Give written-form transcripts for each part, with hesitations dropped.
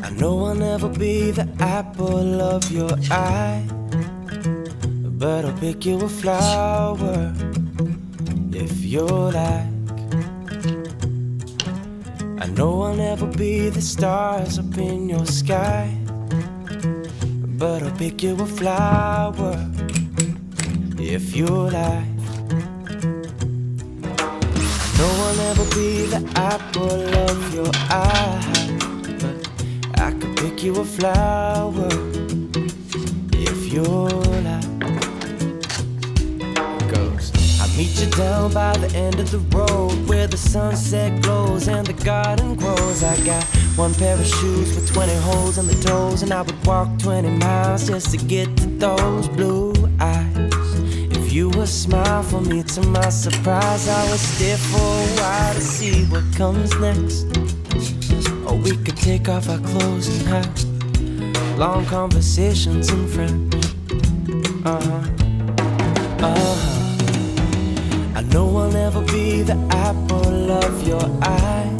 I know I'll never be the apple of your eye, but I'll pick you a flower if you like. I know I'll never be the stars up in your sky, but I'll pick you a flower if you like. I know I'll never be the apple of your eye, but I could pick you a flower if you like. Goes, I meet you down by the end of the road where the sunset glows and the garden grows. I got one pair of shoes with 20 holes in the toes, and I would walk 20 miles just to get to those blue eyes. If you would smile for me, to my surprise, I would stare for a while to see what comes next. Or we could take off our clothes and have long conversations in French. I know I'll never be the apple of your eye,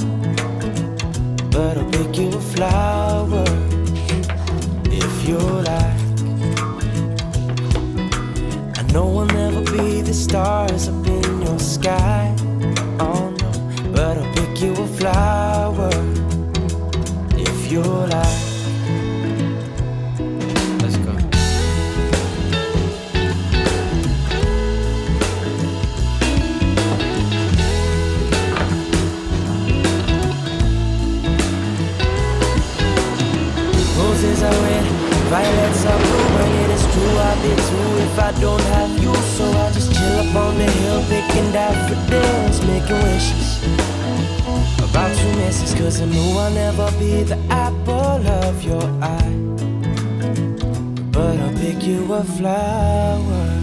but I'll pick you a flower if you like. I know I'll never be the stars up in your sky, oh no, but I'll pick you a flower if you like. Let's go. Roses are red, violets are blue, and it is true I'd be too if I don't have you. So I just chill up on the hill picking daffodils, making wishes about your misses. Cause I know I'll never be the apple of your eye, but I'll pick you a flower